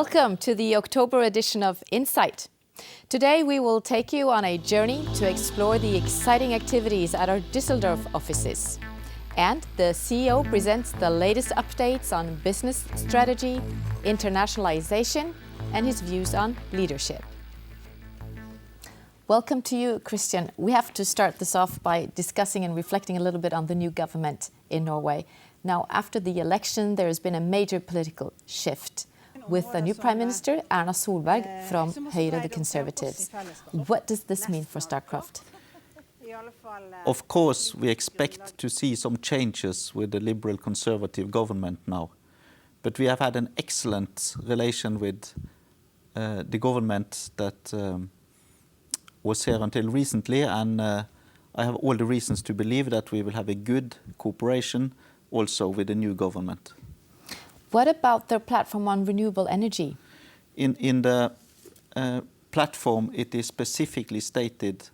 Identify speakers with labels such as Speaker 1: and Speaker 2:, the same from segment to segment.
Speaker 1: Welcome to the October edition of Insight. Today we will take you on a journey to explore the exciting activities at our Düsseldorf offices. And the CEO presents the latest updates on business strategy, internationalization, and his views on leadership. Welcome to you, Christian. We have to start this off by discussing and reflecting a little bit on the new government in Norway. Now, after the election, there has been a major political shift with the new Prime Minister, Erna Solberg, from Høyre, the Conservatives. What does this mean for Statkraft?
Speaker 2: Of course, we expect to see some changes with the Liberal Conservative government now. But we have had an excellent relation with the government that was here until recently, and I have all the reasons to believe that we will have a good cooperation also with the new government.
Speaker 1: What about their platform on renewable energy?
Speaker 2: In the platform, it is specifically stated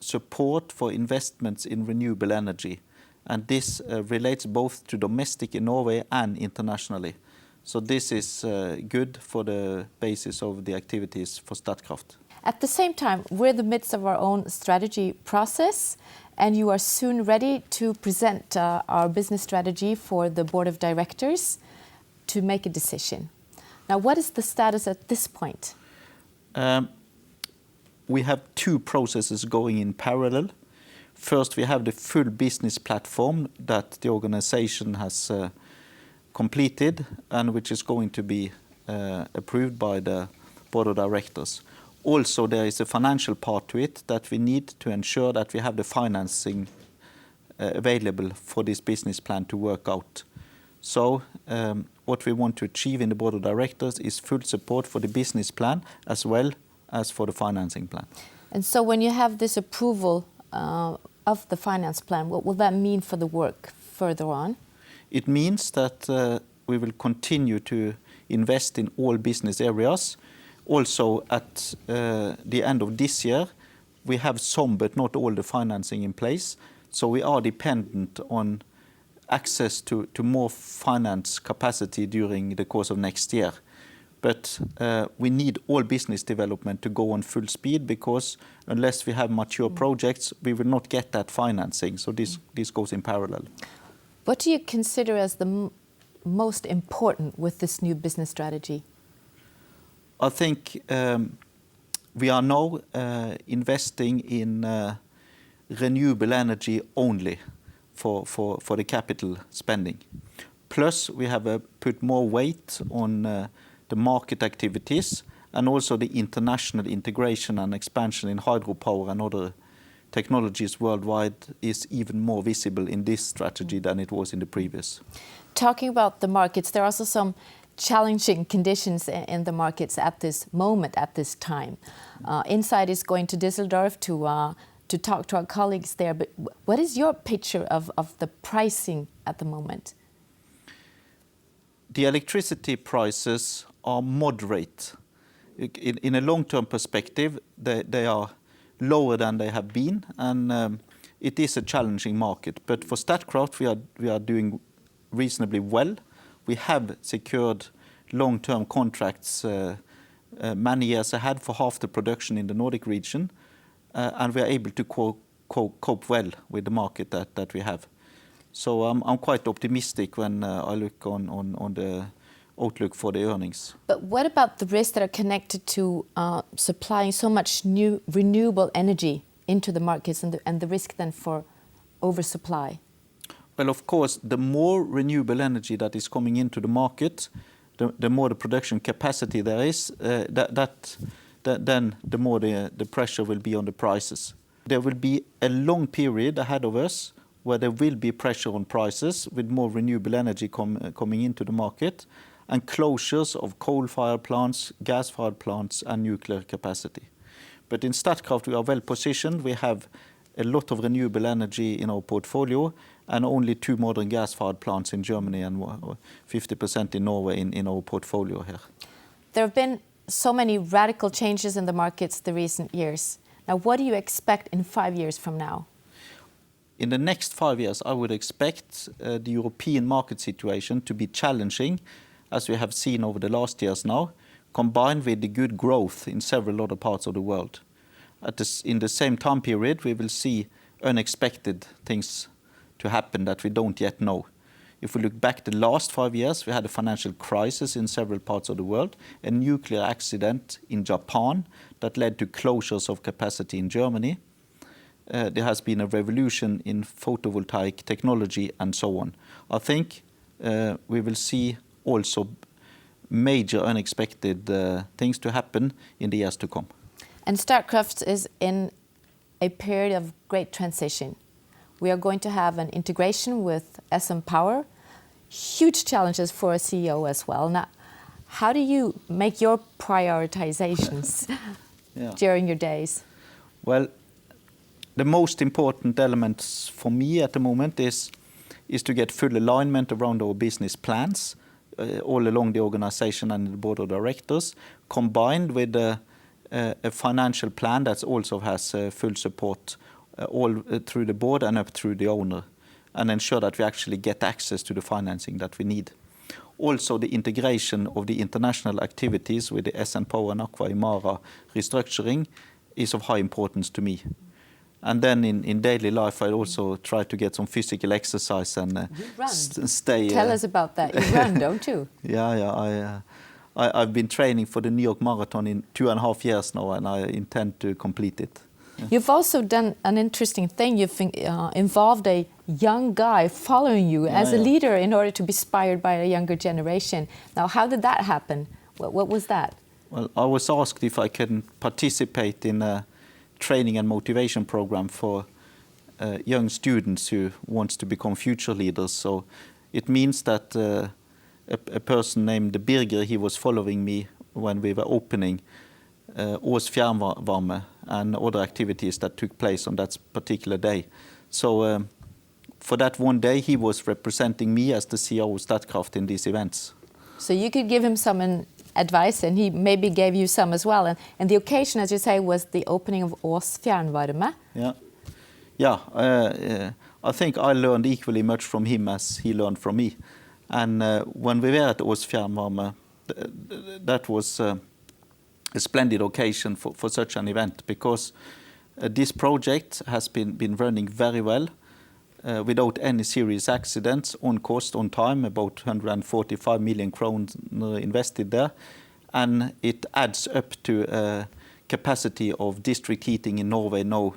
Speaker 2: support for investments in renewable energy. And this relates both to domestic in Norway and internationally. So this is good for the basis of the activities for Statkraft.
Speaker 1: At the same time, we're in the midst of our own strategy process, and you are soon ready to present our business strategy for the board of directors to make a decision. Now, what is the status at this point?
Speaker 2: We have two processes going in parallel. First, we have the full business platform that the organization has completed and which is going to be approved by the board of directors. Also, there is a financial part to it that we need to ensure that we have the financing available for this business plan to work out. So what we want to achieve in the board of directors is full support for the business plan as well as for the financing plan.
Speaker 1: And so when you have this approval of the finance plan, what will that mean for the work further on?
Speaker 2: It means that we will continue to invest in all business areas. Also, at the end of this year, we have some but not all the financing in place. So we are dependent on access to more finance capacity during the course of next year. But we need all business development to go on full speed, because unless we have mature projects, we will not get that financing. So this goes in parallel.
Speaker 1: What do you consider as the most important with this new business strategy?
Speaker 2: I think we are now investing in renewable energy only for the capital spending. Plus, we have put more weight on the market activities, and also the international integration and expansion in hydropower and other technologies worldwide is even more visible in this strategy than it was in the previous.
Speaker 1: Talking about the markets, there are also some challenging conditions in the markets at this moment, at this time. Insight is going to Düsseldorf to talk to our colleagues there, but what is your picture of the pricing at the moment?
Speaker 2: The electricity prices are moderate. In a long-term perspective, they are lower than they have been, and it is a challenging market. But for Statkraft, we are doing reasonably well. We have secured long-term contracts many years ahead for half the production in the Nordic region, and we are able to cope well with the market that we have. So I'm quite optimistic when I look on the outlook for the earnings.
Speaker 1: But what about the risks that are connected to supplying so much new renewable energy into the markets, and the risk then for oversupply?
Speaker 2: Well, of course, the more renewable energy that is coming into the market, the more the production capacity there is, then the more the pressure will be on the prices. There will be a long period ahead of us where there will be pressure on prices with more renewable energy coming into the market, and closures of coal-fired plants, gas-fired plants, and nuclear capacity. But in Statkraft, we are well positioned. We have a lot of renewable energy in our portfolio, and only 2 modern gas-fired plants in Germany and 50% in Norway in our portfolio here.
Speaker 1: There have been so many radical changes in the markets the recent years. Now, what do you expect in 5 years from now?
Speaker 2: In the next 5 years, I would expect the European market situation to be challenging, as we have seen over the last years now, combined with the good growth in several other parts of the world. In the same time period, we will see unexpected things to happen that we don't yet know. If we look back the last 5 years, we had a financial crisis in several parts of the world, a nuclear accident in Japan that led to closures of capacity in Germany. There has been a revolution in photovoltaic technology and so on. I think we will see also major unexpected things to happen in the years to come.
Speaker 1: And Statkraft is in a period of great transition. We are going to have an integration with SM Power, huge challenges for a CEO as well. Now, how do you make your prioritizations during your days?
Speaker 2: Well, the most important elements for me at the moment is to get full alignment around our business plans all along the organization and the board of directors, combined with a financial plan that also has full support all through the board and up through the owner, and ensure that we actually get access to the financing that we need. Also, the integration of the international activities with the SN Power and Aqua Imara restructuring is of high importance to me. And then in daily life, I also try to get some physical exercise and stay.
Speaker 1: Tell us about that. You run, don't you?
Speaker 2: Yeah. I've been training for the New York Marathon in 2.5 years now, and I intend to complete it. Yeah.
Speaker 1: You've also done an interesting thing. You've involved a young guy following you as a leader in order to be inspired by a younger generation. Now, how did that happen? What was that?
Speaker 2: Well, I was asked if I can participate in a training and motivation program for young students who wants to become future leaders. So it means that a person named Birger, he was following me when we were opening Ås Fjernvarme and other activities that took place on that particular day. So for that one day, he was representing me as the CEO of Statkraft in these events.
Speaker 1: So you could give him some advice, and he maybe gave you some as well. And the occasion, as you say, was the opening of Ås Fjernvarme.
Speaker 2: I think I learned equally much from him as he learned from me. And when we were at Ås Fjernvarme, that was a splendid occasion for such an event, because this project has been running very well without any serious accidents, on cost, on time, about 145 million kroner invested there. And it adds up to a capacity of district heating in Norway now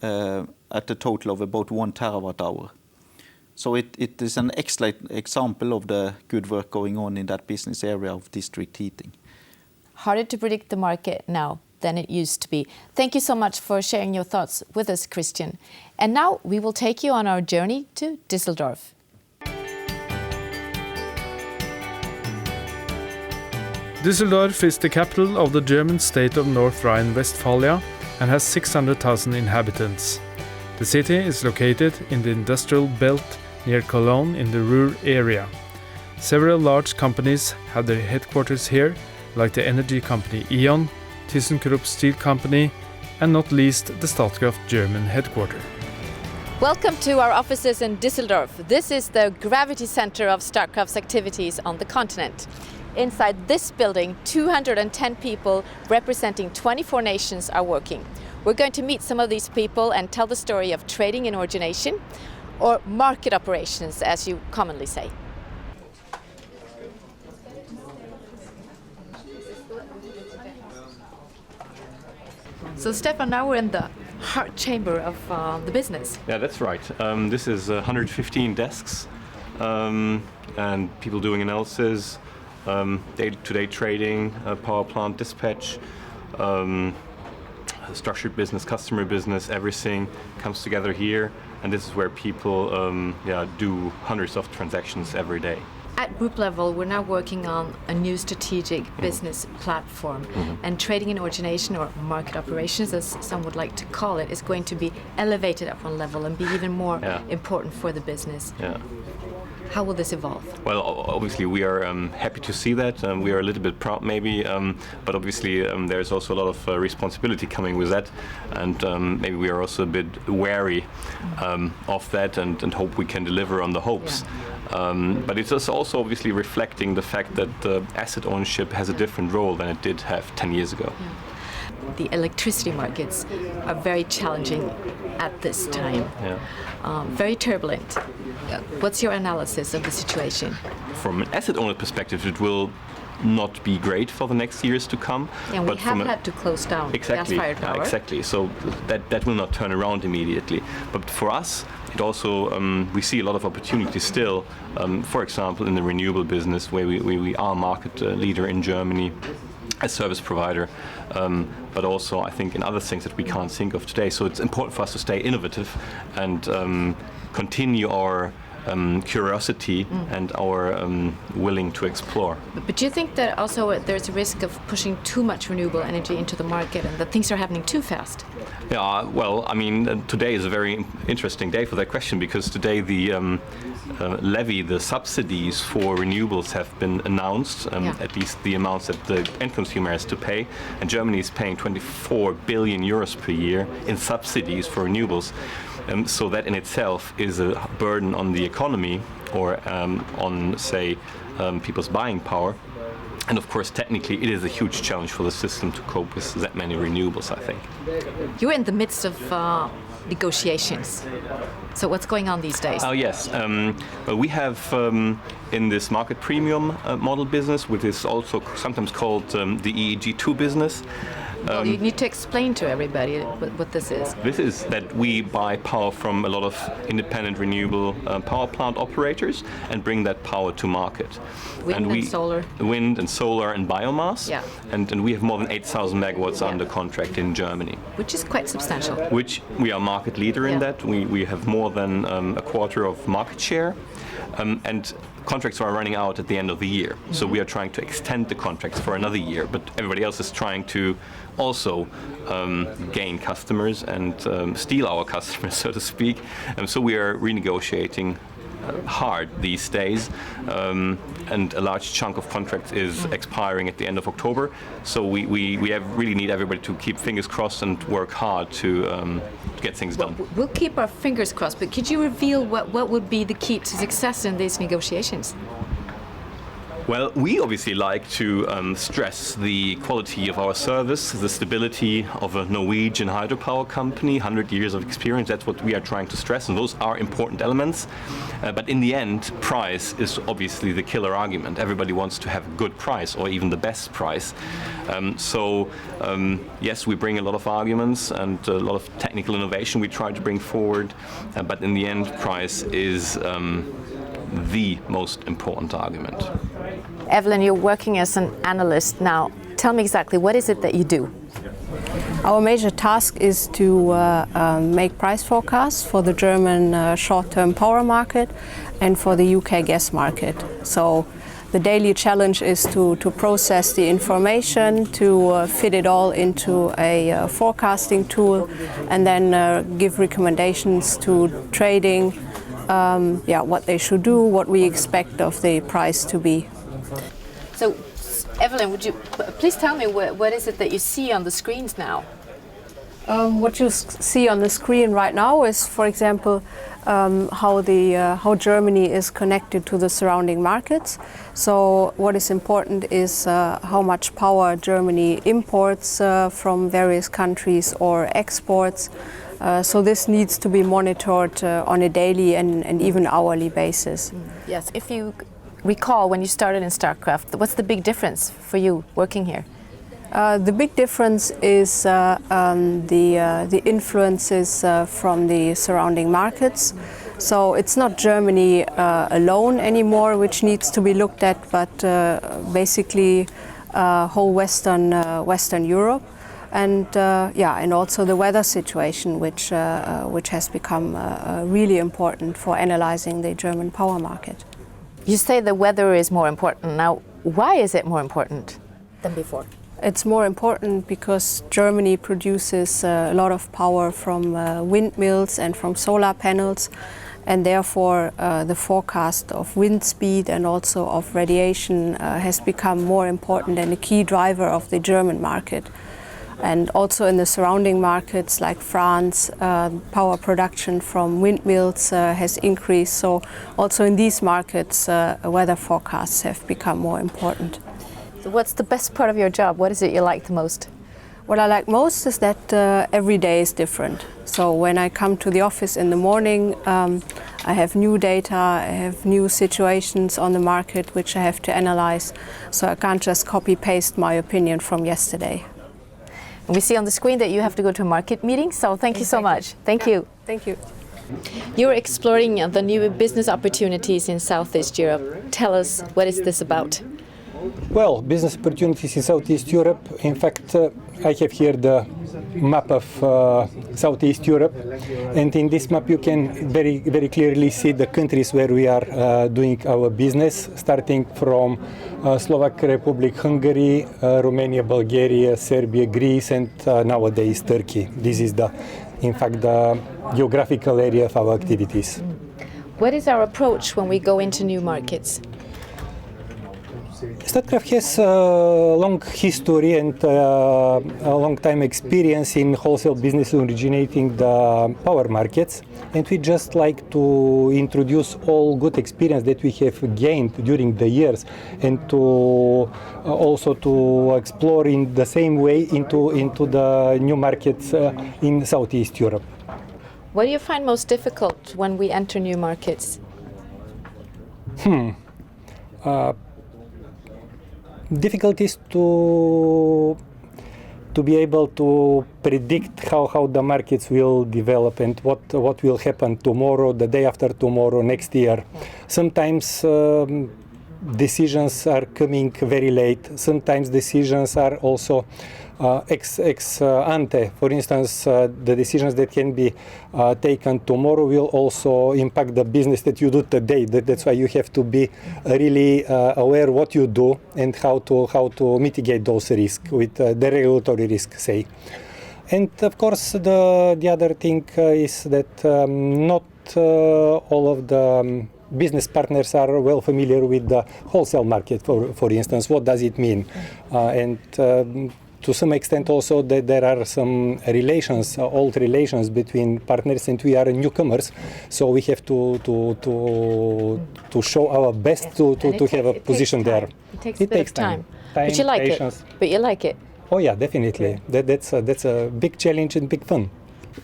Speaker 2: at a total of about 1 terawatt-hour. So it is an excellent example of the good work going on in that business area of district heating.
Speaker 1: Harder to predict the market now than it used to be. Thank you so much for sharing your thoughts with us, Christian. And now we will take you on our journey to Düsseldorf.
Speaker 3: Düsseldorf is the capital of the German state of North Rhine-Westphalia and has 600,000 inhabitants. The city is located in the industrial belt near Cologne in the Ruhr area. Several large companies have their headquarters here, like the energy company E.ON, ThyssenKrupp Steel Company, and not least the Statkraft German headquarters.
Speaker 1: Welcome to our offices in Düsseldorf. This is the gravity center of Statkraft's activities on the continent. Inside this building, 210 people representing 24 nations are working. We're going to meet some of these people and tell the story of trading and origination, or market operations, as you commonly say. So Stefan, now we're in the heart chamber of the business.
Speaker 4: Yeah, that's right. This is 115 desks and people doing analysis, day-to-day trading, power plant dispatch, structured business, customer business, everything comes together here, and this is where people do hundreds of transactions every day.
Speaker 1: At group level, we're now working on a new strategic business platform, and trading and origination, or market operations as some would like to call it, is going to be elevated up one level and be even more important for the business. How will this evolve?
Speaker 4: Well, obviously we are happy to see that. We are a little bit proud maybe, but obviously there's also a lot of responsibility coming with that, and maybe we are also a bit wary of that and hope we can deliver on the hopes. But it's also obviously reflecting the fact that asset ownership has a different role than it did have 10 years ago.
Speaker 1: The electricity markets are very challenging at this time, very turbulent. What's your analysis of the situation?
Speaker 4: From an asset owner perspective, it will not be great for the next years to come.
Speaker 1: And we have had to close down gas-fired power.
Speaker 4: Exactly. So that will not turn around immediately. But for us, it also we see a lot of opportunity still. For example, in the renewable business, where we are market leader in Germany as service provider, but also I think in other things that we can't think of today. So it's important for us to stay innovative and continue our curiosity and our willing to explore.
Speaker 1: But do you think that also there's a risk of pushing too much renewable energy into the market and that things are happening too fast?
Speaker 4: Yeah, well, I mean, today is a very interesting day for that question, because today the levy, the subsidies for renewables have been announced, at least the amounts that the end consumer has to pay. And Germany is paying 24 billion euros per year in subsidies for renewables. So that in itself is a burden on the economy, or on, say, people's buying power. And of course, technically, it is a huge challenge for the system to cope with that many renewables, I think.
Speaker 1: You're in the midst of negotiations. So what's going on these days?
Speaker 4: Oh, yes. Well, we have in this market premium model business, which is also sometimes called the EEG2 business.
Speaker 1: Well, you need to explain to everybody what this is.
Speaker 4: This is that we buy power from a lot of independent renewable power plant operators and bring that power to market.
Speaker 1: Wind and solar.
Speaker 4: Wind and solar and biomass.
Speaker 1: Yeah.
Speaker 4: And we have more than 8,000 megawatts under contract in Germany.
Speaker 1: Which is quite substantial.
Speaker 4: Which we are market leader in that. We have more than a quarter of market share. And contracts are running out at the end of the year. So we are trying to extend the contracts for another year, but everybody else is trying to also gain customers and steal our customers, so to speak. So we are renegotiating hard these days, and a large chunk of contracts is expiring at the end of October. So we really need everybody to keep fingers crossed and work hard to get things done.
Speaker 1: We'll keep our fingers crossed, but could you reveal what would be the key to success in these negotiations?
Speaker 4: Well, we obviously like to stress the quality of our service, the stability of a Norwegian hydropower company, 100 years of experience. That's what we are trying to stress, and those are important elements. But in the end, price is obviously the killer argument. Everybody wants to have a good price, or even the best price. Yes, we bring a lot of arguments and a lot of technical innovation we try to bring forward, but in the end, price is the most important argument.
Speaker 1: Evelyn, you're working as an analyst now. Tell me exactly, what is it that you do?
Speaker 5: Our major task is to make price forecasts for the German short-term power market and for the UK gas market. So the daily challenge is to process the information, to fit it all into a forecasting tool, and then give recommendations to trading, what they should do, what we expect of the price to be.
Speaker 1: So, Evelyn, would you please tell me what is it that you see on the screens now?
Speaker 5: What you see on the screen right now is, for example, how Germany is connected to the surrounding markets. So what is important is how much power Germany imports from various countries or exports. So this needs to be monitored on a daily and even hourly basis.
Speaker 1: Yes, if you recall when you started in Statkraft, what's the big difference for you working here?
Speaker 5: The big difference is the influences from the surrounding markets. So it's not Germany alone anymore which needs to be looked at, but basically whole Western Europe. And and also the weather situation, which has become really important for analyzing the German power market.
Speaker 1: You say the weather is more important. Now, why is it more important than before?
Speaker 5: It's more important because Germany produces a lot of power from windmills and from solar panels, and therefore the forecast of wind speed and also of radiation has become more important and a key driver of the German market. And also in the surrounding markets like France, power production from windmills has increased. So also in these markets, weather forecasts have become more important.
Speaker 1: So what's the best part of your job? What is it you like the most?
Speaker 5: What I like most is that every day is different. So when I come to the office in the morning, I have new data, I have new situations on the market which I have to analyze. So I can't just copy-paste my opinion from yesterday.
Speaker 1: And we see on the screen that you have to go to a market meeting, so thank you so much. Thank you.
Speaker 5: Thank you.
Speaker 1: You're exploring the new business opportunities in Southeast Europe. Tell us, what is this about?
Speaker 6: Well, business opportunities in Southeast Europe. In fact, I have here the map of Southeast Europe, and in this map you can very clearly see the countries where we are doing our business, starting from Slovak Republic, Hungary, Romania, Bulgaria, Serbia, Greece, and nowadays Turkey. This is in fact the geographical area of our activities.
Speaker 1: What is our approach when we go into new markets?
Speaker 6: Statkraft has a long history and a long time experience in wholesale business originating the power markets, and we just like to introduce all good experience that we have gained during the years, and to also to explore in the same way into the new markets in Southeast Europe.
Speaker 1: What do you find most difficult when we enter new markets?
Speaker 6: Difficulties to be able to predict how the markets will develop and what will happen tomorrow, the day after tomorrow, next year. Sometimes decisions are coming very late. Sometimes decisions are also ex ante. For instance, the decisions that can be taken tomorrow will also impact the business that you do today. That's why you have to be really aware what you do and how to mitigate those risks with the regulatory risk, say. And of course, the other thing is that not all of the business partners are well familiar with the wholesale market, for instance. What does it mean? To some extent also that there are some relations, old relations between partners, and we are newcomers, so we have to show our best to have a position there.
Speaker 1: It takes time. But you like
Speaker 6: patience.
Speaker 1: it. But you like it.
Speaker 6: Oh yeah, definitely. Yeah. That's a big challenge and big fun.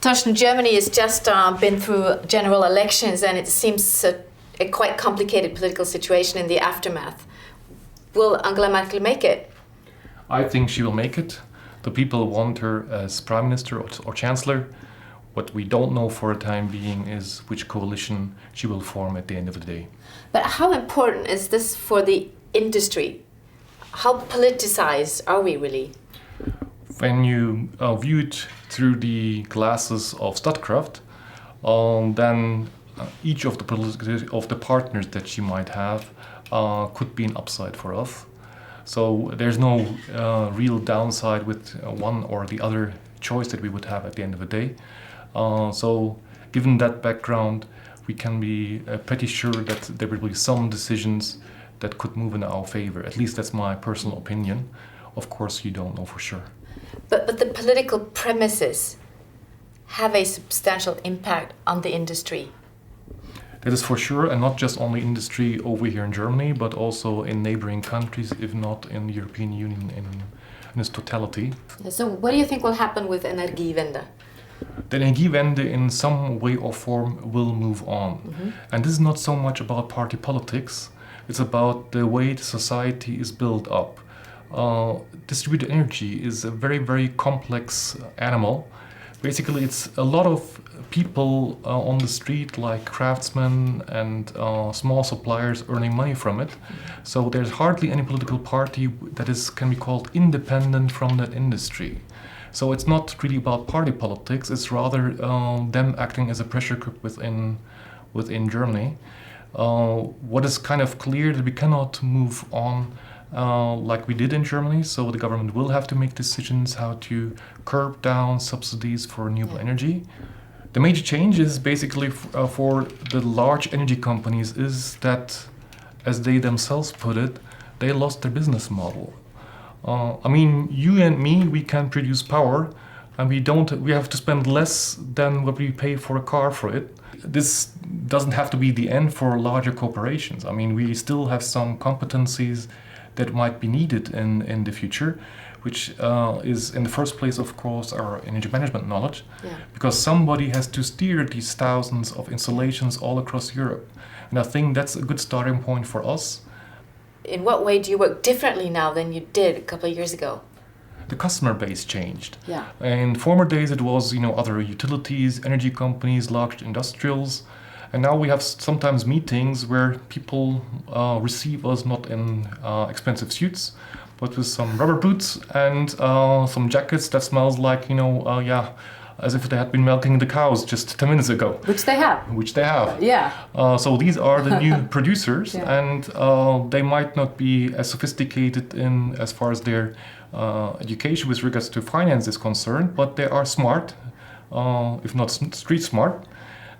Speaker 1: Torsten, Germany has just been through general elections, and it seems a quite complicated political situation in the aftermath. Will Angela Merkel make it?
Speaker 3: I think she will make it. The people want her as Prime Minister or Chancellor. What we don't know for the time being is which coalition she will form at the end of the day.
Speaker 1: But how important is this for the industry? How politicized are we really?
Speaker 3: When you view it through the glasses of Statkraft, then each of the partners that she might have could be an upside for us. So there's no real downside with one or the other choice that we would have at the end of the day. So given that background, we can be pretty sure that there will be some decisions that could move in our favor. At least that's my personal opinion. Of course, you don't know for sure.
Speaker 1: But the political premises have a substantial impact on the industry.
Speaker 3: That is for sure, and not just on the industry over here in Germany, but also in neighboring countries, if not in the European Union in its totality.
Speaker 1: So what do you think will happen with Energiewende?
Speaker 3: The Energiewende in some way or form will move on. Mm-hmm. And this is not so much about party politics, it's about the way the society is built up. Distributed energy is a very, very complex animal. Basically, it's a lot of people on the street, like craftsmen and small suppliers, earning money from it. So there's hardly any political party that can be called independent from that industry. So it's not really about party politics. It's rather them acting as a pressure cook within Germany. What is kind of clear that we cannot move on like we did in Germany, so the government will have to make decisions how to curb down subsidies for renewable energy. The major change is basically for the large energy companies is that, as they themselves put it, they lost their business model. I mean, you and me, we can produce power, and we have to spend less than what we pay for a car for it. This doesn't have to be the end for larger corporations. I mean, we still have some competencies that might be needed in the future, which is in the first place, of course, our energy management knowledge, because somebody has to steer these thousands of installations all across Europe. And I think that's a good starting point for us.
Speaker 1: In what way do you work differently now than you did a couple of years ago?
Speaker 3: The customer base changed.
Speaker 1: Yeah.
Speaker 3: In former days, it was other utilities, energy companies, large industrials, and now we have sometimes meetings where people receive us not in expensive suits, but with some rubber boots and some jackets that smells like as if they had been milking the cows just 10 minutes ago.
Speaker 1: Which they have.
Speaker 3: Which they have.
Speaker 1: Yeah.
Speaker 3: So these are the new producers,
Speaker 1: Yeah.
Speaker 3: and they might not be as sophisticated in as far as their education with regards to finance is concerned, but they are smart, if not street smart.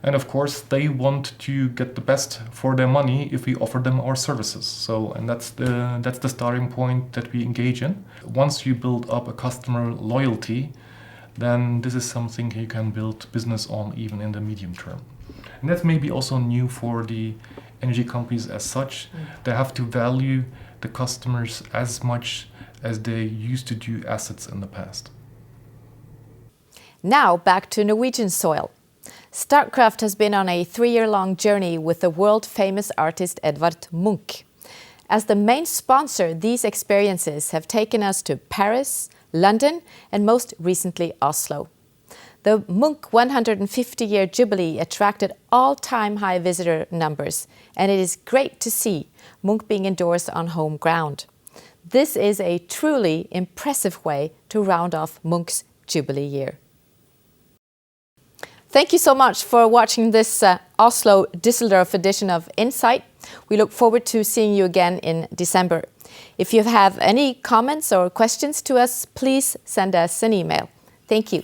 Speaker 3: And of course, they want to get the best for their money if we offer them our services. So, and that's the starting point that we engage in. Once you build up a customer loyalty, then this is something you can build business on even in the medium term. And that's maybe also new for the energy companies as such. They have to value the customers as much as they used to do assets in the past.
Speaker 1: Now back to Norwegian soil. Statkraft has been on a 3-year-long journey with the world-famous artist Edvard Munch. As the main sponsor, these experiences have taken us to Paris, London, and most recently Oslo. The Munch 150-year jubilee attracted all-time high visitor numbers, and it is great to see Munch being endorsed on home ground. This is a truly impressive way to round off Munch's jubilee year. Thank you so much for watching this Oslo-Düsseldorf edition of Insight. We look forward to seeing you again in December. If you have any comments or questions to us, please send us an email. Thank you.